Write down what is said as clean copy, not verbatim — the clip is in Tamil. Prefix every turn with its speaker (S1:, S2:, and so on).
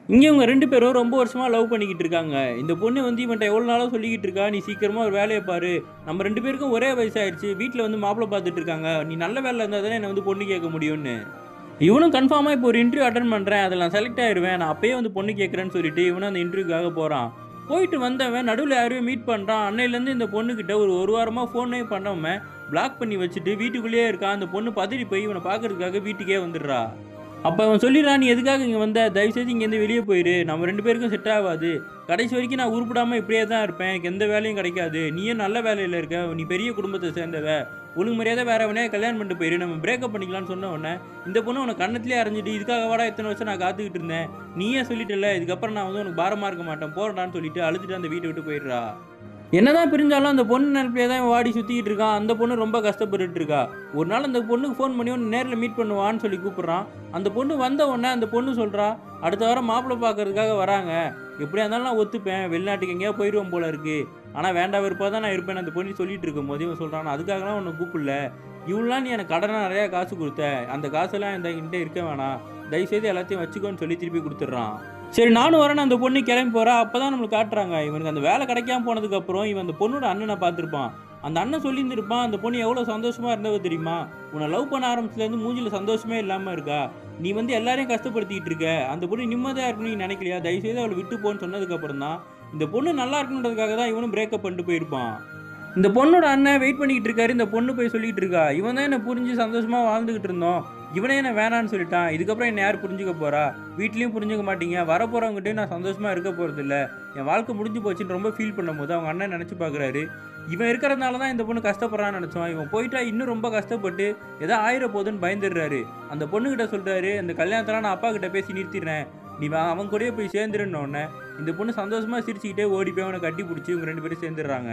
S1: இங்க இவங்க 2 பேரும் ரொம்ப வருஷமா லவ் பண்ணிக்கிட்டு இருக்காங்க. இந்த பொண்ணு வந்து இவன்ட்ட எவ்வளோ நாளா சொல்லிக்கிட்டு இருக்கா, "நீ சீக்கிரமா ஒரு வேலைய பாரு. நம்ம 2 பேருக்கும் ஒரே வயசாயிருச்சு. வீட்ல வந்து மாப்பிள்ளை பார்த்துட்டு இருக்காங்க. நீ நல்ல வேலைல இருந்தா தானே என்ன வந்து பொண்ணு கேட்க முடியும்னு." இவனும் கன்ஃபார்மா இப்போ ஒரு இன்டர்வியூ அட்டெண்ட் பண்றேன். அதில நான் செலக்ட் ஆயிருவேன். நான் அப்பயே வந்து பொண்ணு கேட்கிறேன்னு சொல்லிட்டு, இவனும் அந்த இன்டர்வியூக்காக போறான். போயிட்டு வந்தவன் நடுவுல யாரையோ மீட் பண்றான். அன்னையிலேருந்து இந்த பொண்ணுகிட்ட ஒரு வாரமா ஃபோனே பண்ணாம பிளாக் பண்ணி வச்சுட்டு வீட்டுக்குள்ளேயே இருக்கான். அந்த பொண்ணு பதறி போய் இவன பார்க்கறதுக்காக வீட்டுக்கே வந்துடுறா. அப்ப அவன் சொல்லிடுறான், "நீ எதுக்காக இங்க வந்த? தயவுசெய்து இங்கேருந்து வெளிய போயிரு. நம்ம 2 பேருக்கும் செட் ஆவாது. கடைசி வரைக்கும் நான் உருப்படாம இப்படியே தான் இருப்பேன். எனக்கு எந்த வேலையும் கிடைக்காது. நீயும் நல்ல வேலையில இருக்க. நீ பெரிய குடும்பத்த சேர்ந்தவ. ஒழுங்கு மரியாதையா வேற எவனையாவது கல்யாணம் பண்ணிட்டு போயிரு. நம்ம பிரேக்கப் பண்ணிக்கலாம்னு" சொன்ன உடனே, இந்த பொண்ணு உனக்கு கன்னத்திலேயே அறைஞ்சிட்டு, "இதுக்காகவாடா இத்தன வருஷம் நான் காத்துக்கிட்டு இருந்தேன். நீயே சொல்லிட்டல்ல, இதுக்கப்புறம் நான் வந்து உனக்கு பாரமா இருக்க மாட்டேன். போறேன்டான்னு" சொல்லிட்டு அழுதுட்டு அந்த வீட்ட விட்டு போயிடுறா. என்னதான் பிரிஞ்சாலும் அந்த பொண்ணு நெனப்பிலே தான் இவன் வாடி சுத்திக்கிட்டு இருக்கான். அந்த பொண்ணு ரொம்ப கஷ்டப்பட்டுட்டு இருக்கா. ஒரு நாள் அந்த பொண்ணுக்கு ஃபோன் பண்ணி உன்ன நேர்ல மீட் பண்ணுவான்னு சொல்லி கூப்பிடுறான். அந்த பொண்ணு வந்த உடனே அந்த பொண்ணு சொல்றா, "அடுத்த வாரம் மாப்பிள்ளை பார்க்கறதுக்காக வராங்க. எப்படியா இருந்தாலும் நான் ஒத்துப்பேன். வெளிநாட்டுக்கு எங்கேயாவது போயிருவேன் போல இருக்கு. ஆனா வேண்டா வெறுப்பா தான் நான் இருப்பேன்னு" அந்த பொண்ணு சொல்லிட்டு இருக்கும்போது இவன் சொல்றான், "நான் அதுக்காகலாம் உன்ன கூப்பிடல. இவ்வளவு நாள் நீ எனக்கு கடனா நெறைய காசு குடுத்த. அந்த காசெல்லாம் என்கிட்ட இருக்க வேணாம். தயவுசெய்து எல்லாத்தையும் வச்சுக்கோன்னு" சொல்லி திருப்பி குடுத்துடுறான். சரி நானும் வரேன்னு அந்த பொண்ணு கிளம்பி போறா. அப்பதான் நம்மளுக்கு காட்டுறாங்க. இவனுக்கு அந்த வேலை கிடைக்காம போனதுக்கப்புறம், இவன் அந்த பொண்ணோட அண்ணன பார்த்திருப்பான். அந்த அண்ணன் சொல்லியிருந்திருப்பான், "அந்த பொண்ணு எவ்வளோ சந்தோஷமா இருந்தவ தெரியுமா? உன்ன லவ் பண்ண ஆரம்பிச்சதுலேருந்து மூஞ்சில சந்தோஷமே இல்லாம இருக்கா. நீ வந்து எல்லாரையும் கஷ்டப்படுத்திக்கிட்டு இருக்க. அந்த பொண்ணு நிம்மதியா இருக்கணும்னு நீ நினைக்கலையா? தயவுசெய்து அவள விட்டு போன்னு" சொன்னதுக்கப்புறம் தான், இந்த பொண்ணு நல்லா இருக்கணுன்றதுக்காக தான் இவனும் பிரேக்கப் பண்ணிட்டு போயிருப்பான். இந்த பொண்ணோட அண்ணன் வெயிட் பண்ணிக்கிட்டு இருக்காரு. இந்த பொண்ணு போய் சொல்லிட்டு இருக்கா, "இவன் தான் என்ன புரிஞ்சு சந்தோஷமா வாழ்ந்துகிட்டு இருந்தோம். இவனே என்ன வேணான்னு சொல்லிட்டான். இதுக்கப்புறம் என்ன யார் புரிஞ்சுக்க போறா? வீட்லயும் புரிஞ்சுக்க மாட்டீங்க. வரப்போறவங்ககிட்டயும் நான் சந்தோஷமா இருக்க போறதில்ல. என் வாழ்க்கை முடிஞ்சு போச்சுன்னு" ரொம்ப ஃபீல் பண்ணும்போது, அவங்க அண்ணன் நெனச்சு பார்க்குறாரு. இவன் இருக்கிறதுனால தான் இந்த பொண்ணு கஷ்டப்படுறான்னு நெனச்சோம். இவன் போயிட்டா இன்னும் ரொம்ப கஷ்டப்பட்டு ஏதோ ஆயிர போதுன்னு பயந்துடுறாரு. அந்த பொண்ணுகிட்ட சொல்றாரு, "இந்த கல்யாணத்தலாம் நான் அப்பா கிட்ட பேசி நிறுத்திடுறேன். நீ அவன் கூடயே போய் சேர்ந்துருன்ன" உடனே, இந்த பொண்ணு சந்தோஷமா சிரிச்சுக்கிட்டே ஓடி போய் அவன கட்டி புடிச்சு இவங்க 2 பேரும் சேர்ந்துடுறாங்க.